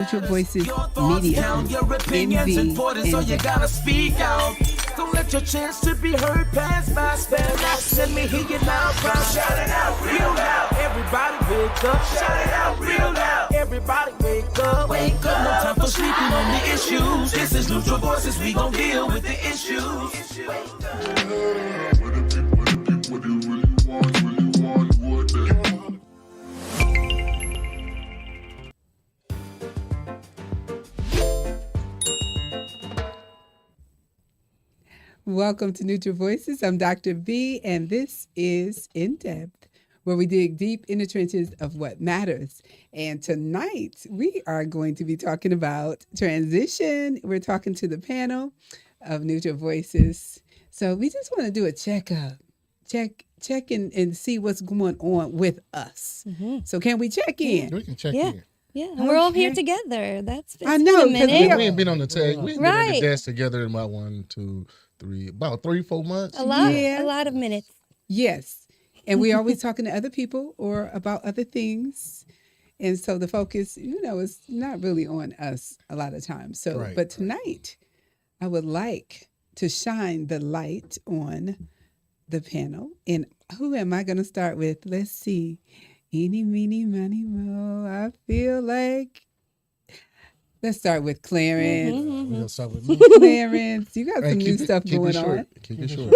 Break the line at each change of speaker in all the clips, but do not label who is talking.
Neutral Voices Media.
Your opinions important, so you gotta speak out. Don't let your chance to be heard pass by. Spell out, let me hear you now. Shout it out real loud. Everybody wake up. Shout it out real loud. Everybody wake up. Wake up. No time for sleeping on the issues. This is Neutral Voices. We gon' deal with the issues. What do you really want, what they want.
Welcome to Neutral Voices. I'm Dr. V, and this is In Depth, where we dig deep in the trenches of what matters. And tonight, we are going to be talking about transition. We're talking to the panel of Neutral Voices. So we just want to do a checkup, check in and see what's going on with us. Mm-hmm. So can we check in?
We can check in.
Yeah, and we're all here together. That's
I know,
been a minute.
We ain't been on the tag. We ain't been at the desk together in about 1, 2, 3, about 3-4 months.
A lot of minutes.
Yes. And we're always talking to other people or about other things. And so the focus, is not really on us a lot of times. So, but tonight, I would like to shine the light on the panel. And who am I going to start with? Let's see. Eeny, meeny, miny, mo. I feel like. Let's start with Clarence.
We're going to start with me.
Clarence, you got some new stuff going on.
Keep it short.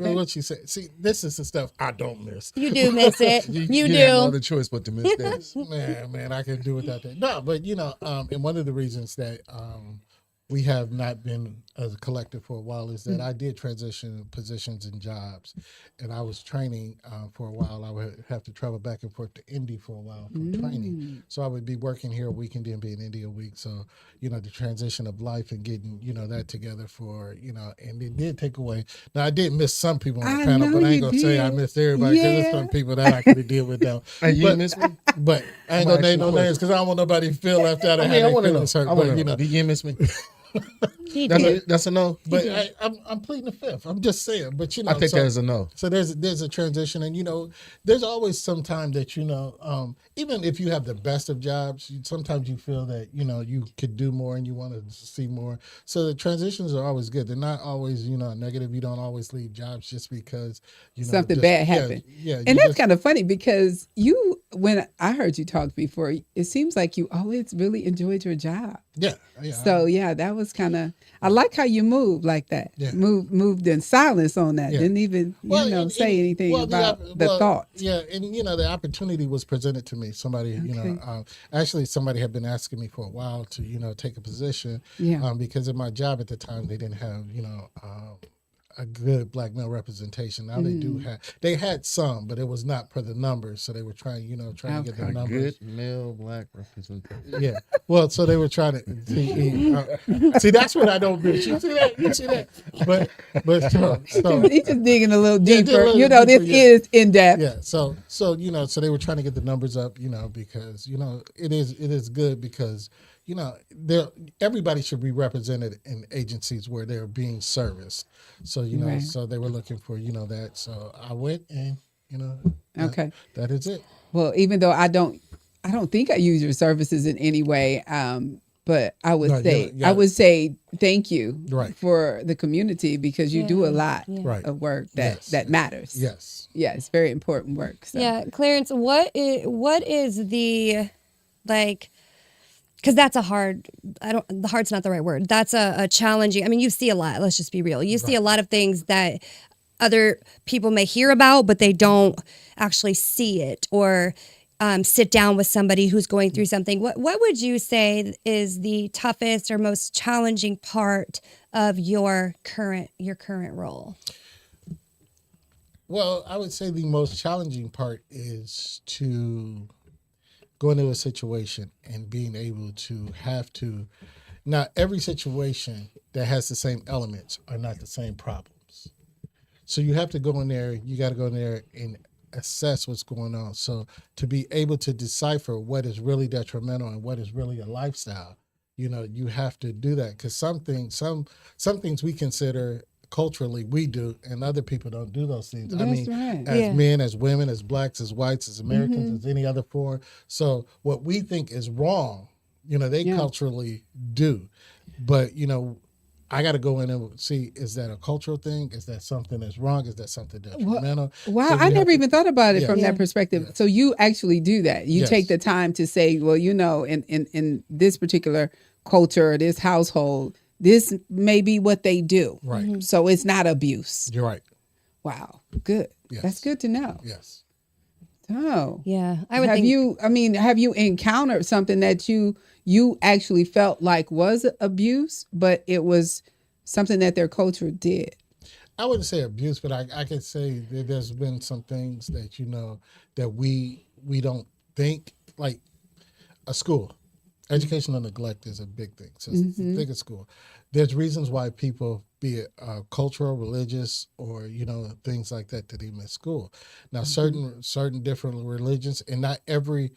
Well, what you say? See, this is the stuff I don't miss.
You do miss it. You do.
You have no other choice but to miss this. Man, I can do without that. No, but and one of the reasons that we have not been as a collective for a while is that I did transition positions and jobs, and I was training for a while. I would have to travel back and forth to Indy for a while for training. So I would be working here a week and then be in Indy a week. So, the transition of life and getting, that together for, and it did take away. Now, I did miss some people on the panel, but I ain't going to say I missed everybody because there's some people that I could have deal with now.
You miss me?
But I ain't going to name no names because I don't want nobody to feel left out of how their feelings hurt. But,
Did you miss me?
That's a no. But I'm pleading the fifth. I'm just saying. But
I think that is a no.
So there's a transition, and there's always some time that even if you have the best of jobs, sometimes you feel that you could do more and you want to see more. So the transitions are always good. They're not always negative. You don't always leave jobs just because
something bad happened.
Yeah,
and that's kind of funny because when I heard you talk before, it seems like you always really enjoyed your job.
Yeah.
So that was kind of. I like how you moved like that. Yeah. Moved in silence on that. Yeah. Didn't even say anything about the thoughts.
Yeah, and the opportunity was presented to me. Somebody actually somebody had been asking me for a while to take a position. Yeah. Because in my job at the time they didn't have a good black male representation. Now they had some, but it was not per the numbers. So they were trying to get the numbers.
Good male black representation.
Yeah. Well, so they were trying to see. That's what I don't miss. You see that? But so
he's just digging a little deeper. This is in depth.
Yeah. So so they were trying to get the numbers up. Because it is good because. Everybody should be represented in agencies where they're being serviced. So, so they were looking for, that. So I went and, that is it.
Well, even though I don't think I use your services in any way, but I would say thank you for the community because you do a lot of work that matters.
Yes.
Yeah, it's very important work. So.
Yeah, Clarence, what is the because that's the hard's not the right word. That's a challenging, you see a lot, let's just be real. You see a lot of things that other people may hear about, but they don't actually see it or sit down with somebody who's going through something. What would you say is the toughest or most challenging part of your current role?
Well, I would say the most challenging part is to go into a situation and being able to now every situation that has the same elements are not the same problems. So you have to go in there, you got to go in there and assess what's going on. So to be able to decipher what is really detrimental and what is really a lifestyle, you have to do that because some things we consider culturally we do, and other people don't do those things.
That's
as men, as women, as blacks, as whites, as Americans, as any other form. So what we think is wrong You know, they culturally do. But, you know, I got to go in and see, is that a cultural thing? Is that something that's wrong? Is that something detrimental?
Wow,
So
I never even thought about it from
Yeah.
that perspective. So you actually do that. You
Yes.
take the time to say, well, you know, in this particular culture or this household, this may be what they do.
Right.
Mm-hmm.
So it's not abuse.
You're right.
Wow. Good.
Yes.
That's good to know.
Yes.
Oh.
Yeah, I would
Have
think.
you, I mean, have you encountered something that you actually felt like was abuse, but it was something that their culture did?
I wouldn't say abuse, but I could say that there's been some things that, you know, that we don't think, like a school. Educational neglect is a big thing. So think of school. There's reasons why people, be it cultural, religious, or, you know, things like that they miss school. Now, certain different religions, and not every,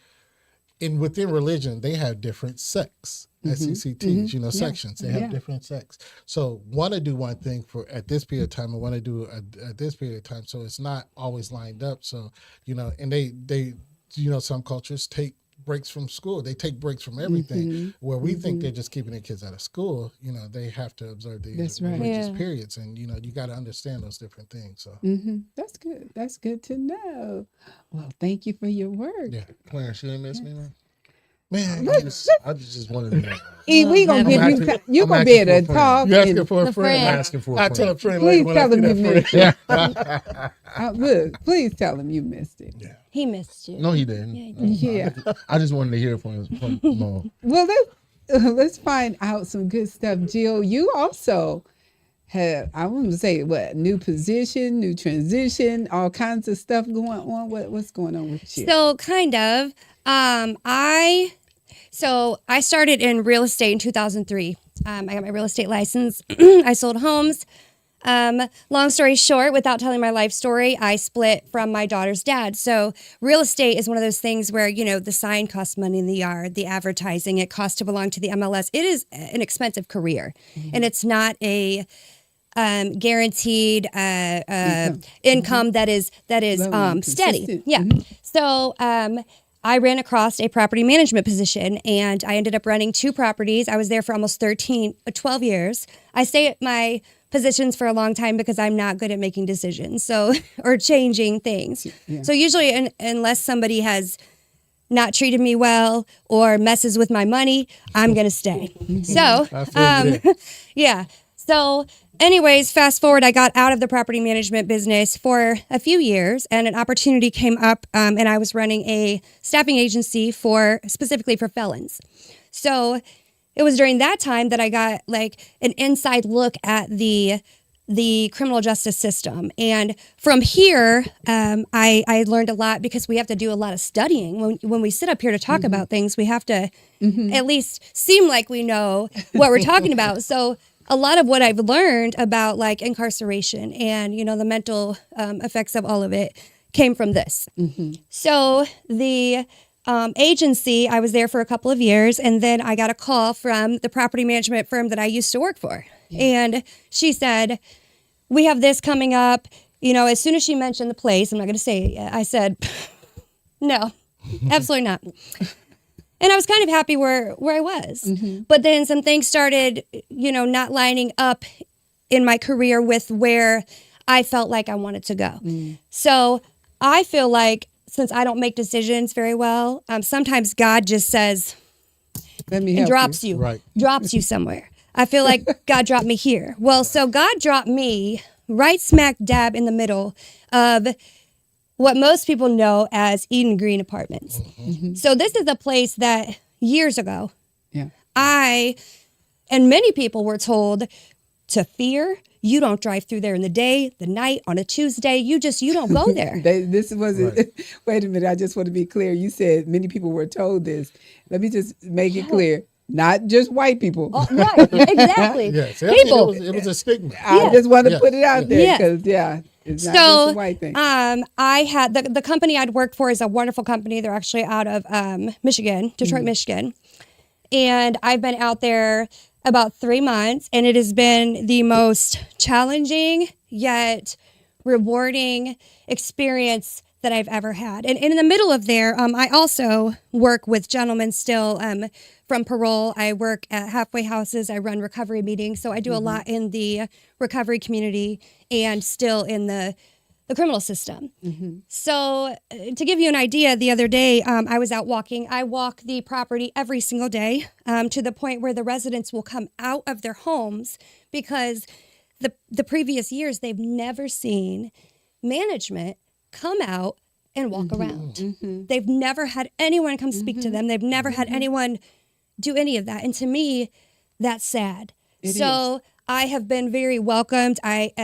and within religion, they have different sects, SECTs, you know, sections. They have different sects. So want to do one thing for at this period of time and want to do at this period of time. So it's not always lined up. So, you know, and they you know, some cultures take breaks from school. They take breaks from everything. Where we think they're just keeping their kids out of school, you know, they have to observe the
That's right.
religious
Yeah.
periods. And, you know, you got to understand those different things. So,
That's good. That's good to know. Well, thank you for your work.
yeah.
Clarence, you didn't miss me, man.
Man,
I just wanted to know.
E, we gonna give you.
asking-
You
I'm
gonna be
asking
able to
for a friend.
talk.
you asking
and-
for a
The
friend.
friend.
I'm asking for a
I
friend.
tell a friend
Please
later when I
tell
see
him
that
you
friend.
missed it. Look, please tell him you missed it.
He missed you.
No, he didn't.
Yeah.
I just wanted to hear from Mo.
Well, let's find out some good stuff. Jill, you also have, I want to say, what, new position, new transition, all kinds of stuff going on. What's going on with you?
So kind of. I started in real estate in 2003. I got my real estate license. I sold homes. Long story short, without telling my life story, I split from my daughter's dad. So real estate is one of those things where, you know, the sign costs money in the yard, the advertising, it costs to belong to the MLS. It is an expensive career, and it's not a guaranteed income that is
Low,
steady.
consistent.
Yeah. So I ran across a property management position, and I ended up running 2 properties. I was there for almost 12 years. I stay at my positions for a long time because I'm not good at making decisions, so or changing things.
Yeah.
So usually, unless somebody has not treated me well or messes with my money, I'm gonna stay. So,
I feel you there.
yeah. So, anyways, fast forward, I got out of the property management business for a few years, and an opportunity came up, and I was running a staffing agency specifically for felons. So it was during that time that I got like an inside look at the criminal justice system. And from here, I learned a lot because we have to do a lot of studying. When we sit up here to talk about things, we have to at least seem like we know what we're talking about. So a lot of what I've learned about like incarceration and, you know, the mental effects of all of it came from this. So the agency, I was there for a couple of years, and then I got a call from the property management firm that I used to work for. And she said, we have this coming up. You know, as soon as she mentioned the place, I'm not going to say it yet, I said, no, absolutely not. And I was kind of happy where I was. But then some things started, you know, not lining up in my career with where I felt like I wanted to go. So I feel like since I don't make decisions very well, sometimes God just says,
Let me
and
help
drops
you.
you,
Right.
drops you somewhere. I feel like God dropped me here. Well, so God dropped me right smack dab in the middle of what most people know as Eden Green Apartments. So this is a place that years ago,
Yeah.
I and many people were told to fear. You don't drive through there in the day, the night, on a Tuesday. You don't go there.
This wasn't. Wait a minute. I just want to be clear. You said many people were told this. Let me just make it clear. Not just white people.
Oh, right, exactly.
Yes,
People.
it was a stigma.
I just want to
Yes.
put it out there
Yes.
because it's not just a white thing.
I had the company I'd worked for is a wonderful company. They're actually out of Michigan, Detroit, Michigan. And I've been out there about 3 months, and it has been the most challenging yet rewarding experience that I've ever had. And in the middle of there, I also work with gentlemen still from parole. I work at halfway houses. I run recovery meetings. So I do a lot in the recovery community and still in the criminal system. So to give you an idea, the other day I was out walking. I walk the property every single day to the point where the residents will come out of their homes because the previous years they've never seen management come out and walk around. They've never had anyone come speak to them. They've never had anyone do any of that. And to me, that's sad. So I have been very welcomed. I've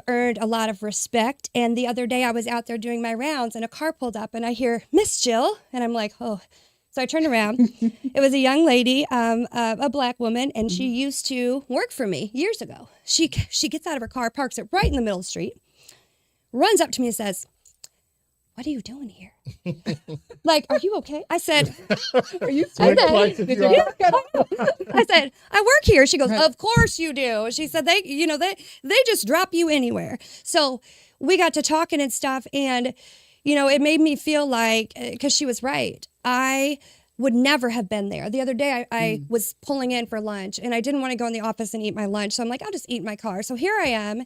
earned a lot of respect. And the other day I was out there doing my rounds and a car pulled up and I hear, Miss Jill. And I'm like, oh. So I turned around. It was a young lady, a black woman, and she used to work for me years ago. She gets out of her car, parks it right in the middle of the street, runs up to me and says, what are you doing here? Like, are you okay? I said, are you I said, I work here. She goes, of course you do. She said, they just drop you anywhere. So we got to talking and stuff. And, it made me feel like, because she was right, I would never have been there. The other day I was pulling in for lunch and I didn't want to go in the office and eat my lunch. So I'm like, I'll just eat in my car. So here I am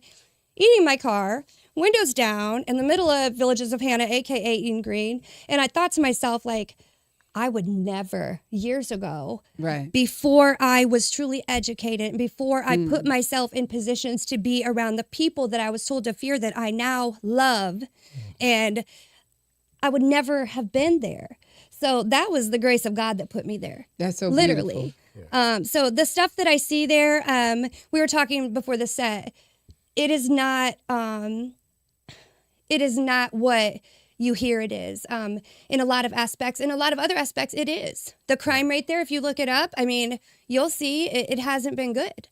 eating my car, windows down in the middle of Villages of Hannah, AKA Eden Green. And I thought to myself, like, I would never, years ago, before I was truly educated, and before I put myself in positions to be around the people that I was told to fear that I now love, and I would never have been there. So that was the grace of God that put me there.
That's so
literally.
Beautiful.
So the stuff that I see there, we were talking before the set, it is not what you hear it is. In a lot of aspects, in a lot of other aspects, it is. The crime rate there, if you look it up, I mean, you'll see it hasn't been good.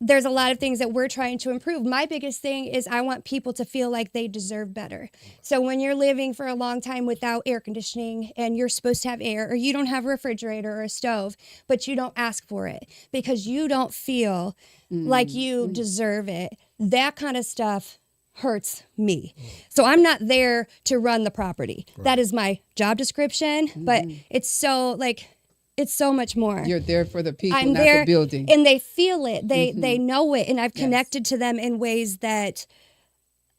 There's a lot of things that we're trying to improve. My biggest thing is I want people to feel like they deserve better. So when you're living for a long time without air conditioning and you're supposed to have air, or you don't have a refrigerator or a stove, but you don't ask for it because you don't feel like you deserve it, that kind of stuff hurts me. So I'm not there to run the property. That is my job description, but it's so much more.
You're there for the people,
I'm
not
there,
the building.
and they feel it. They know it, and I've connected to them in ways that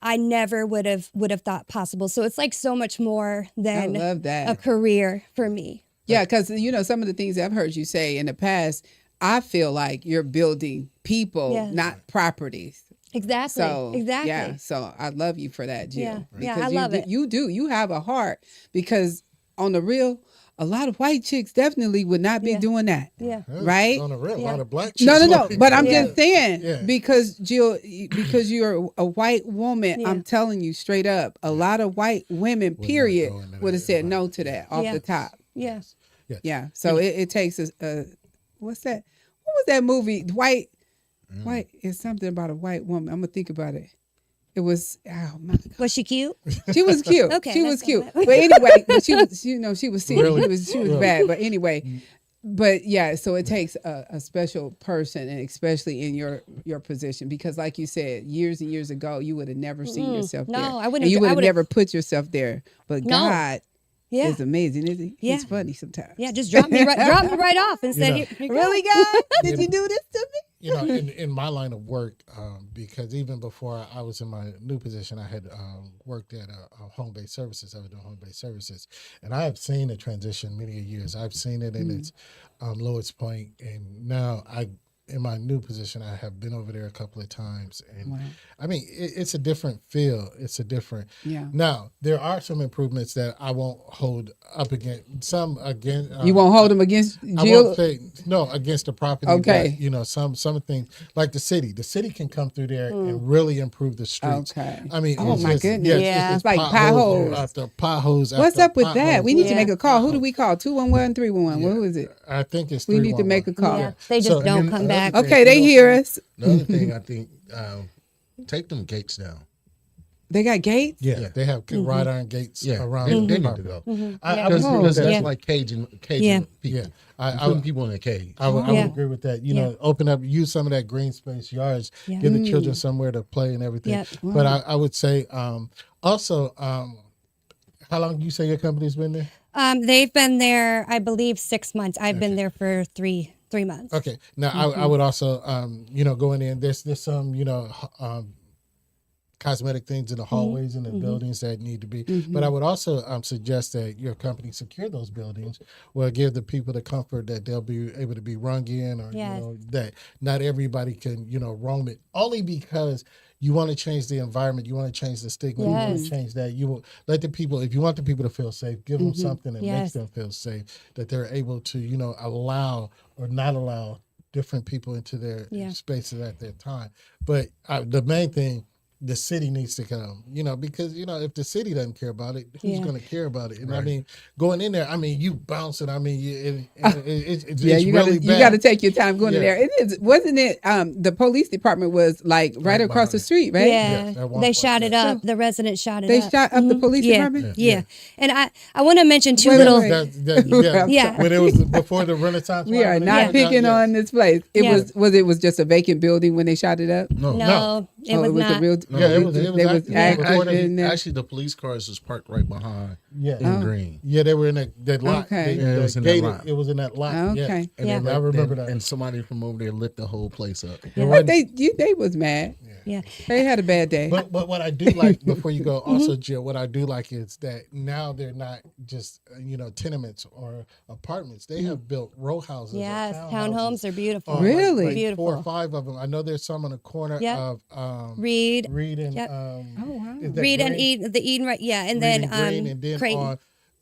I never would have thought possible. So it's like so much more than
I love that.
a career for me.
Yeah, because some of the things I've heard you say in the past, I feel like you're building people, not properties.
Exactly.
So
exactly.
Yeah. So I love you for that, Jill.
Yeah.
Because
Yeah, I love it.
You do. You have a heart, because on the real, a lot of white chicks definitely would not be doing that.
Yeah.
Right?
On the real, a lot of black chicks.
No. But I'm just saying,
Yeah.
because Jill, because you're a white woman, I'm telling you straight up, a lot of white women, period,
go into
would have
that.
said no to that off the top.
Yeah.
Yeah. So it takes a what's that? What was that movie? White is something about a white woman. I'm gonna think about it. It was, oh my God.
Was she cute?
She was cute.
Okay,
She was
that's
cute.
not
But anyway, but she was, she was sick.
Really?
She was bad. But anyway, but yeah, so it takes a special person, and especially in your position, because like you said, years and years ago, you would have never seen yourself there.
No, I wouldn't
And you
have-
would
I
have
would've-
never put yourself there. But
No.
God
Yeah.
is amazing, isn't he?
Yeah.
He's funny sometimes.
Yeah, just drop me right off and said,
know.
"Here you go."
Really, God? Did you do this to me?
In my line of work, because even before I was in my new position, I had worked at home-based services. I was doing home-based services, and I have seen a transition many years. I've seen it in its lowest point, and now in my new position, I have been over there a couple of times, and I mean, it's a different feel. It's a different.
Yeah.
Now there are some improvements that I won't hold up against. Some again.
You won't hold them against
I
Jill?
won't say no against the property.
Okay.
But, some things like the city can come through there and really improve the streets.
Okay.
I mean,
Oh,
it's
my
just-
goodness.
Yeah.
It's like potholes.
after potholes.
What's
after
up with that?
potholes.
We need to
Yeah.
make a call. Who do we call? 211, 311. What was it?
I think it's.
We need to
311.
make a call.
Yeah, they just
So-
don't
and then
come
another
back.
thing-
Okay, they hear us.
Another thing I think, take them gates down.
They got gates?
Yeah, they have wrought iron gates
Yeah,
around
they
the
need to
apartment.
go.
I would agree with
Because that's
that.
like caging
Yeah.
people.
Yeah, I
Putting
would,
people in a cage.
I would
Yeah.
agree with that. You know, open up, use some of that green space yards,
Yeah.
give the children somewhere to play and everything.
Yep.
But I would say also, how long do you say your company's been there?
They've been there, I believe, 6 months. I've been there for three months.
Okay. Now I would also, go in there. There's some, cosmetic things in the hallways and the buildings that need to be. But I would also suggest that your company secure those buildings. Will give the people the comfort that they'll be able to be rung in, or
Yes.
that not everybody can roam it. Only because you want to change the environment, you want to change the stigma, you want
Yes.
to change that. You will let the people, if you want the people to feel safe, give them something that
Yes.
makes them feel safe. That they're able to allow or not allow different people into their
Yeah.
spaces at their time. But the main thing, the city needs to come, because, if the city doesn't care about it, who's
Yeah.
going to care about it? And I mean, going in there, you bouncing, it's
Yeah, you
really
gotta
bad.
you gotta take your time going in
Yeah.
there. It is, wasn't it? The police department was like right across
behind
the
it.
street, right?
Yeah,
Yes, at one
they
point,
shot it
yeah.
up. The residents shot it
They
up.
shot up the police
yeah.
department?
Yeah. And I want to mention two
Wait,
little.
wait.
Yeah.
Yeah.
When it was before the Renaissance.
We are
Line,
not
when they-
picking
yeah.
on this place. It
Yeah.
was just a vacant building when they shot it up.
No.
No, it
Oh,
was not.
a real.
Yeah, it was-
They was
active.
active
Actually,
in there.
actually, the police cars was parked right behind
Yeah.
in green.
Yeah, they were in that lot.
Okay.
They-
Yeah, it
they
was in that
gated-
lot.
It was in that lot.
Okay.
Yeah.
And
Yeah.
they
I remember
and,
that.
And somebody from over there lit the whole place up.
What they was mad.
Yeah.
They had a bad day.
But what I do like, before you go, also Jill, what I do like is that now they're not just tenements or apartments. They have built row houses. or
Yes, townhomes are beautiful.
like-
Really?
like
Beautiful.
4 or 5 of them. I know there's some on the corner
Yep.
of
Reed,
Reed and
Yep.
Oh, wow.
is that
Reed and
Green?
Eden, the Eden, right? Yeah, and
Reed
then
and Green, and then
Creighton.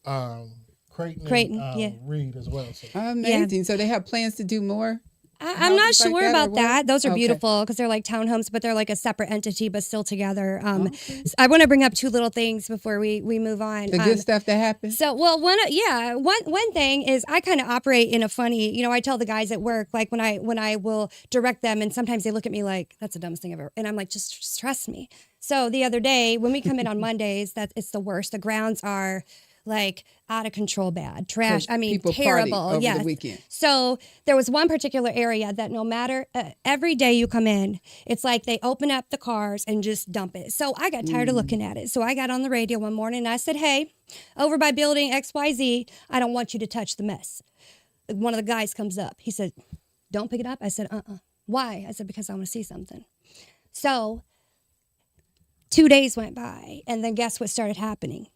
on Creighton,
Creighton,
and,
yeah.
Reed as well. So.
Amazing. So they have plans to do more.
I'm not
houses like
sure
that or
about
what?
that. Those are
Okay.
beautiful because they're like townhomes, but they're like a separate entity, but still together. I want to bring up two little things before we move on.
The good stuff that happens.
So, well, one thing is I kind of operate in a funny, I tell the guys at work, like when I will direct them, and sometimes they look at me like, that's the dumbest thing ever. And I'm like, just trust me. So the other day when we come in on Mondays, it's the worst. The grounds are like out of control bad, trash. I mean,
people party
terrible.
over the
Yes.
weekend.
So there was one particular area that no matter, every day you come in, it's like they open up the cars and just dump it. So I got tired of looking at it. So I got on the radio one morning and I said, hey, over by building XYZ, I don't want you to touch the mess. One of the guys comes up. He said, don't pick it up. I said, Why? I said, because I want to see something. So 2 days went by and then guess what started happening?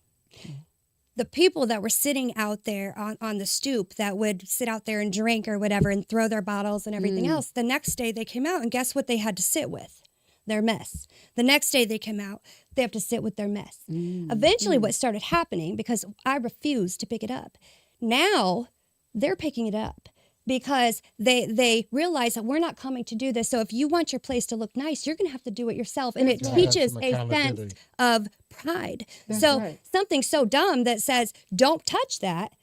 The people that were sitting out there on the stoop that would sit out there and drink or whatever and throw their bottles and everything else, the next day they came out and guess what they had to sit with? Their mess. The next day they came out, they have to sit with their mess. Eventually what started happening, because I refused to pick it up, now they're picking it up because they realize that we're not coming to do this. So if you want your place to look nice, you're going to have to do it yourself. And it
right.
teaches
Some
a sense
accountability.
of pride.
That's
So
right.
something so dumb that says, don't touch that,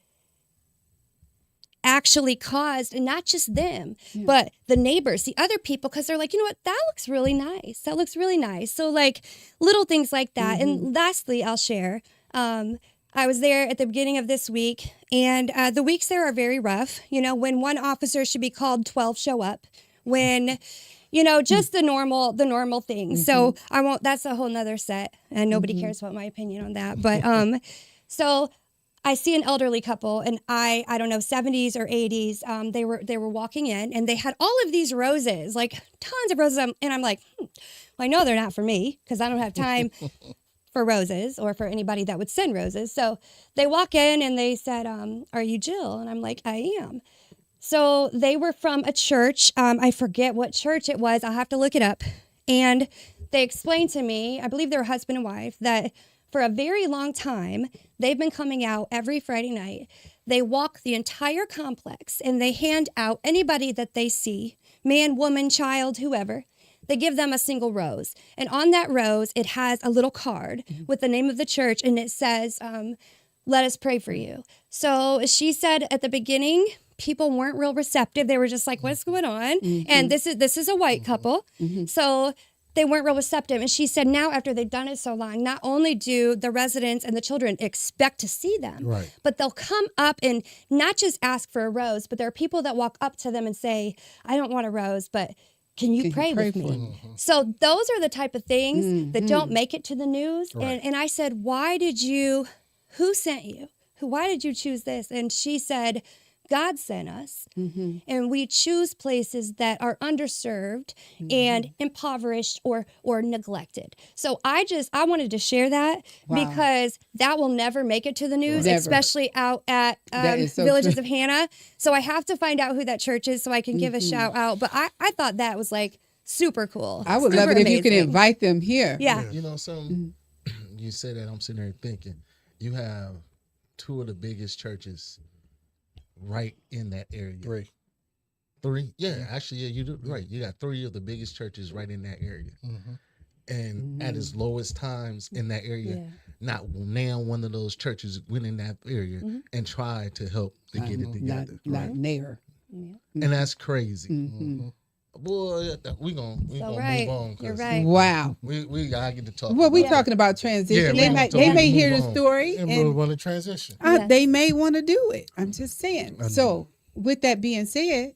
actually caused not just them, but the neighbors, the other people, because they're like, you know what, that looks really nice. That looks really nice. So like little things like that. And lastly, I'll share, I was there at the beginning of this week, and the weeks there are very rough. When one officer should be called, 12 show up. When, just the normal things. So I won't. That's a whole nother set, and nobody cares about my opinion on that. But so I see an elderly couple, and I don't know, 70s or 80s. They were walking in, and they had all of these roses, like tons of roses. And I'm like, well, I know they're not for me because I don't have time for roses or for anybody that would send roses. So they walk in and they said, are you Jill? And I'm like, I am. So they were from a church. I forget what church it was. I'll have to look it up. And they explained to me, I believe they're husband and wife, that for a very long time, they've been coming out every Friday night. They walk the entire complex and they hand out anybody that they see, man, woman, child, whoever. They give them a single rose. And on that rose, it has a little card with the name of the church, and it says, let us pray for you. So she said at the beginning, people weren't real receptive. They were just like, what's going on? And this is a white couple. So they weren't real receptive. And she said now after they've done it so long, not only do the residents and the children expect to see them,
Right.
but they'll come up and not just ask for a rose, but there are people that walk up to them and say, I don't want a rose, but can you pray with
for
me? So those are the type of things that don't make it to the news.
Right.
And I said, who sent you? Why did you choose this? And she said, God sent us, and we choose places that are underserved and impoverished or neglected. So I wanted to share that because that will never make it to the news,
Never.
especially out at
That is so
Villages
true.
of Hannah. So I have to find out who that church is so I can give a shout out. But I thought that was like super cool.
I would
Super
love it if you could
amazing.
invite them here.
Yeah.
You know, you say that, I'm sitting there thinking, you have two of the biggest churches right in that area. Three? Yeah, actually, yeah, you do right. You got three of the biggest churches right in that area. And at its lowest times in that area, not now one of those churches went in that area and tried to help to get it together.
Not near.
And that's crazy. Boy, we gonna move on.
You're
'cause
right.
Wow.
We gotta get to talk.
Well, we
about
talking about transition.
Yeah,
They
we
may
move
hear the
on.
story
And
and
move on to transition.
Yes.
they may want to do it. I'm just saying. So with that being said,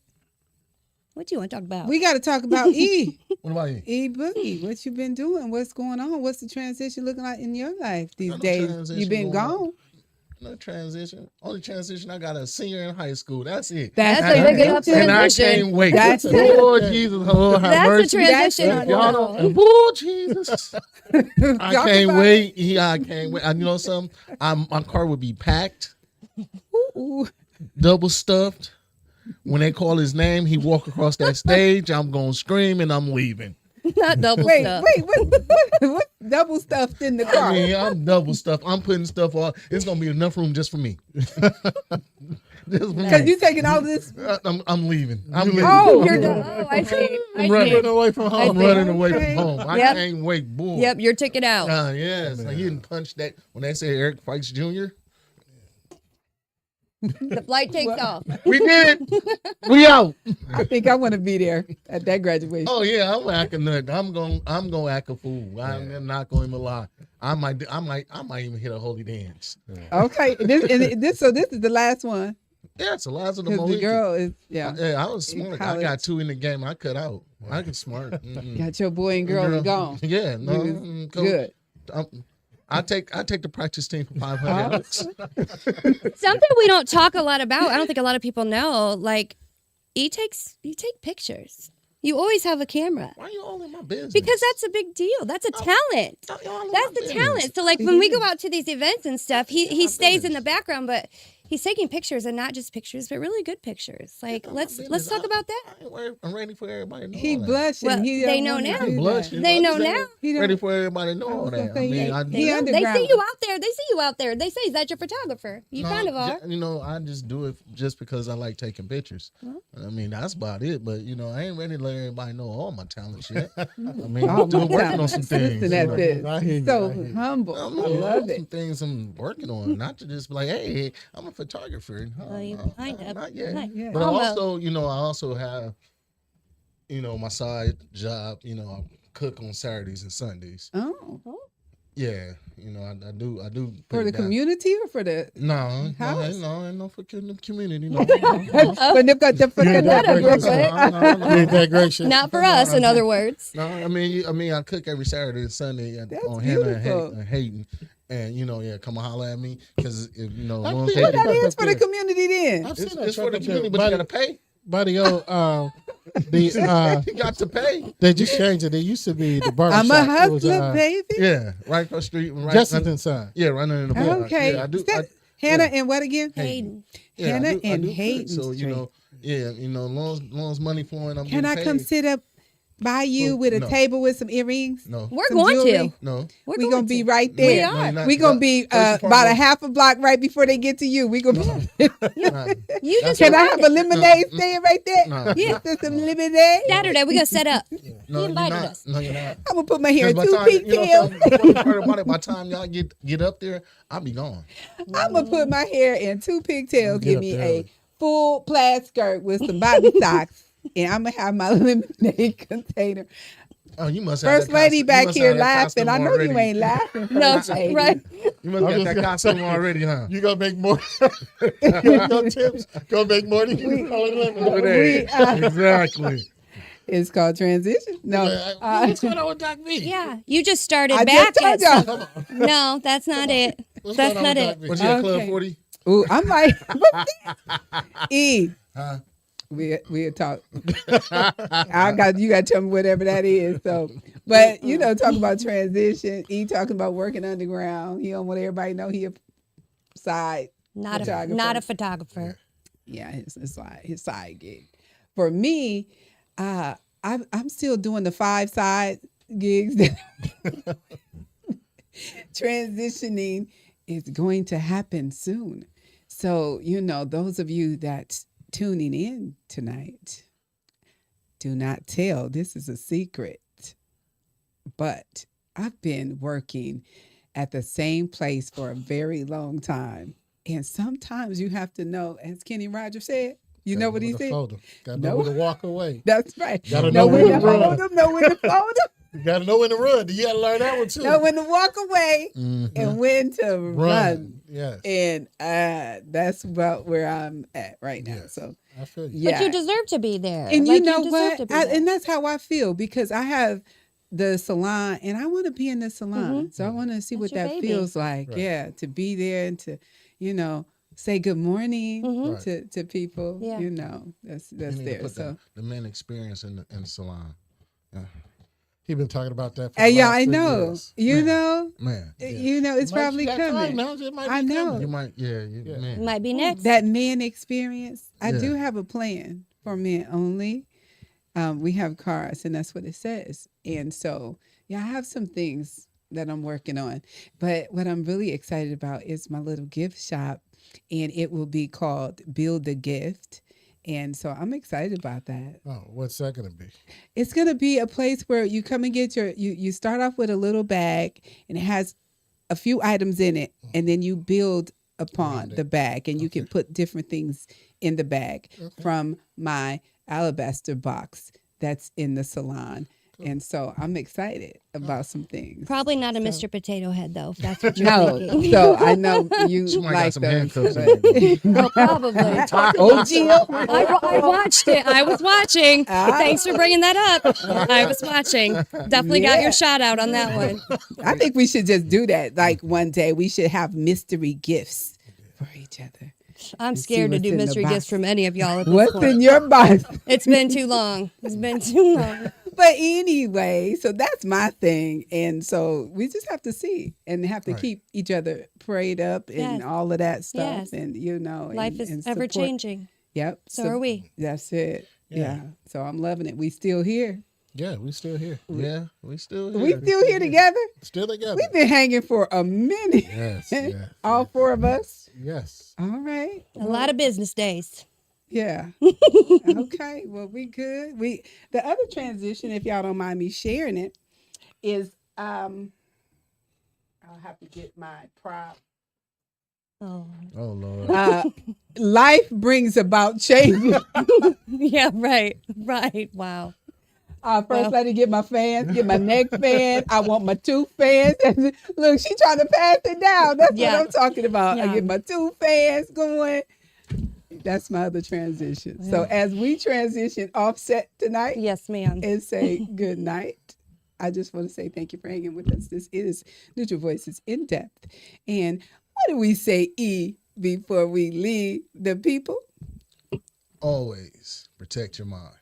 What do you want to talk about?
we got to talk about E.
What about you?
E Boogie. What you been doing? What's going on? What's the transition looking like in your life these
Got no
days?
transition
You been
going on.
gone.
No transition. Only transition, I got a senior in high school. That's it.
That's
a regular
And I
transition.
can't wait.
That's it.
Lord Jesus, Lord have
That's
mercy.
a transition.
That's-
Y'all don't, Lord Jesus. I
Talk
can't
about
wait. I can't wait. You know something? My car would be packed,
Ooh.
double stuffed. When they call his name, he walk across that stage. I'm going to scream and I'm leaving.
Not double
Wait,
stuff.
what double stuffed in the car?
I mean, I'm double stuffed. I'm putting stuff on. It's going to be enough room just for me. Just for
Because
me.
you taking all this.
I'm leaving. I'm leaving.
Oh,
You're done. Oh, I see. I
running
see.
away from
I'm
home.
running away
Okay.
from home. I
Yep.
can't wait. Boy.
Yep, your ticket out.
Yes. He didn't punch that. When they say Eric Fikes Jr.,
The flight takes off.
we did it. We out.
I think I want to be there at that graduation.
Oh yeah, I'm acting nut. I'm gonna act a fool. I'm not going to lie. I might even hit a holy dance.
Okay, this is the last one
Yeah, it's the last of the
because the
Mohican.
girl is yeah.
Yeah, I was smart. I
College.
got two in the game. I cut out. I can smart. Mm-mm.
Got your boy and girl and gone.
Yeah, no,
You was
coach,
good.
I take the practice team for $500.
Something we don't talk a lot about. I don't think a lot of people know. Like, you take pictures. You always have a camera
Why you all in my business?
because that's a big deal. That's a talent.
Y'all all in
That's
my
the
business.
talent. So like when we go out to these events and stuff, he stays in the background, but he's taking pictures and not just pictures, but really good pictures. Like let's talk about that.
I'm ready for everybody to know.
He
all that.
blushing.
Well,
He
they
don't
know
wanna
now.
do that.
Blushing.
They
I'm
know
just saying,
now.
He don't-
ready for everybody to know all
was gonna
that. I
say,
mean,
he-
I
he
They
underground.
see you out there. They see you out there. They say, "Is that your photographer?" You kind of are.
You know, I just do it just because I like taking pictures. I mean, that's about it. But you know, I ain't ready to let everybody know all my talents yet. I mean,
Oh,
I'm still
my
working
God.
on some things.
Listen at
you know.
this.
I hear you,
So
I hear you.
humble. I
I'm
love
some
it.
things I'm working on, not to just be like, hey, I'm a photographer.
Kind of.
Not yet.
Not
yet.
But
Almost.
also, you know, I also have, you know, my side job. You know, I cook on Saturdays and Sundays.
Oh,
Yeah, you know, I do.
for
put
the
it down.
community or for the
No,
House?
no, for the community. No.
for the
That up real quick.
Ain't that great shit?
Not for us, in other words.
No, I mean, I cook every Saturday and Sunday
That's
on Hannah and
beautiful.
Hayden, and you know, yeah, come and holler at me because if you know,
I
long
think
take
That
Up
is for the
there.
community then.
I've seen
it's,
that
it's for the
truck up
community,
there.
but you gotta pay.
Buddy,
You got to pay.
they just changed it. It used to be the barber
I'm
shop.
a
It was,
hustler, baby.
Yeah, right across the street. Right,
Justin son.
yeah, running in the block.
Okay.
Yeah, I do.
Is that
I-
Hannah
yeah.
and what again?
Hayden.
Yeah, I
Hannah
do- I
and
do cook.
Hayden
So you
Street.
know, yeah, you know, long as money flowing, I'm
Can
getting
I come
paid.
sit up by you with a
no.
table with some earrings?
No,
We're
Some
going
jewelry?
to.
no.
We're
We
going
gonna be
to.
right
We
there.
are.
No, you're not.
We gonna be
First and
about a
foremost-
half a block right before they get to you. We gonna be.
Nah.
You just
Can I
invited.
have a lemonade stand right there?
No.
Yeah, some lemonade.
Saturday, we gonna set up.
No,
He
you're
invited
not.
us.
No, you're not.
I'm gonna put my hair in
'Cause
two
by the time,
pigtails.
the funny part about it, by the time y'all get up there, I'll be gone.
I'm gonna put my hair in two pigtails.
Get
Give
up
me
there
a
early.
full plaid skirt with some bobby socks, and I'm gonna have my lemonade container.
Oh, you must have
First
that
lady
costume-
back
you must
here
have that
laughing.
costume
I know
already.
you ain't laughing.
No,
First lady.
right.
You must
I'm
have
just
that
gonna
costume
say-
already, huh?
You gonna make more? your tips gonna make more than you
Exactly.
It's called transition. No,
What's going on with Doc V?
Yeah, you just started
I
back
just
at
told y'all.
No, that's not it.
What's
That's
going on
not
with
it.
Doc V?
Was you at Club
Okay.
40?
Ooh, I'm like, E.
Huh?
We talk. You got to tell me whatever that is. So, but talk about transition. E talking about working underground. He don't want everybody to know he a side
Not
photographer.
a photographer.
Yeah, his side gig. For me, I'm still doing the 5 side gigs. Transitioning is going to happen soon. So, those of you that's tuning in tonight, do not tell. This is a secret. But I've been working at the same place for a very long time. And sometimes you have to know, as Kenny Rogers said, you know what he said?
Got to know when to walk away.
That's right.
Gotta
know when to
run.
hold them, know when to fold them,
You got to know when to run. You got to learn that one too.
know when to walk away,
Mhm.
and when to run.
Yes.
And that's about where I'm at right now.
Yes.
So,
I feel you.
yeah.
But you deserve to be there.
And
Like,
you know
deserve
what?
to be there.
And that's how I feel because I have the salon and I want to be in the salon. So I want to see
That's
what
your
that
baby.
feels like.
Right.
Yeah, to be there and to, say good morning
Mhm.
to people.
Yeah.
That's
You need to
there.
put
So
the men experience in the salon.
He been talking about that. For
hey,
the
yeah,
last
I
3
know.
years.
You know,
Man,
it's
Might-
probably
you got time
coming.
now, it might be
I know.
coming.
you might,
Yeah.
man.
Might be next.
That man experience. I
Yeah.
do have a plan for men only. We have cars, and that's what it says. And so, I have some things that I'm working on. But what I'm really excited about is my little gift shop, and it will be called Build a Gift. And so I'm excited about that.
Oh, what's that going to be?
It's going to be a place where you come and get you start off with a little bag, and it has a few items in it, and then you build upon
Around it.
the bag, and you can put different things in the bag from my alabaster box that's in the salon. And so I'm excited about some things.
Probably not a
So-
Mr. Potato Head though, if that's what you're
No,
thinking.
so I know you
She might got
like
some
those.
handcuffs in
but-
Oh, probably.
Oh, Jill.
I watched it. I was watching.
Ah.
Thanks for bringing that up. I was watching. Definitely got
Yeah.
your shout out on that one.
I think we should just do that. Like one day we should have mystery gifts for each other.
I'm
see
scared to
what's
do
in the
mystery
box.
gifts from any of y'all at this
What's
point.
in your box?
It's been too long. It's been too long.
But anyway, so that's my thing. And so we just have to see and have to
Right.
keep each other prayed up and
Yes.
all of that stuff.
Yes.
And,
Life
and
is
support.
ever changing.
Yep.
So are we.
That's it.
Yeah.
Yeah. So I'm loving it. We still here.
Yeah, we still here.
Yeah, we still here.
We still here together.
Still together.
We've been hanging for a minute.
Yes,
All 4 of us.
yes.
All right.
A lot of business days.
Yeah. Okay. Well, we good. The other transition, if y'all don't mind me sharing it, is I'll have to get my prop.
Oh.
Oh Lord.
Life brings about change.
Yeah, right. Right. Wow.
First,
Well.
let me get my fans, get my neck fan. I want my tooth fans. Look, she trying to pass it down. That's
Yeah.
what I'm talking about. I
Yeah.
get my tooth fans going. That's my other transition. So as we transition offset tonight
Yes, ma'am.
and say good night, I just want to say thank you for hanging with us. This is Neutral Voices in Depth. And what do we say, E, before we leave the people?
Always protect your mind.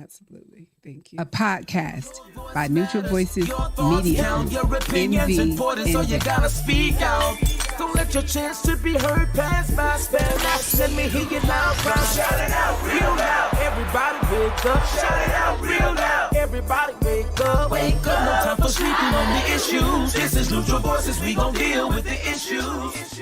Absolutely. Thank you. A podcast by Neutral Voices Media
Count your
Group,
opinions
NV,
important, so you
and
gotta speak out. Don't let your chance to be heard pass by. Spell out, let me hear you loud, proud. Shout it out, real loud. Everybody wake up. Shout it out, real loud. Everybody wake up. Wake up. No time for sleeping on the issues. This is Neutral Voices. We gon' deal with the issues.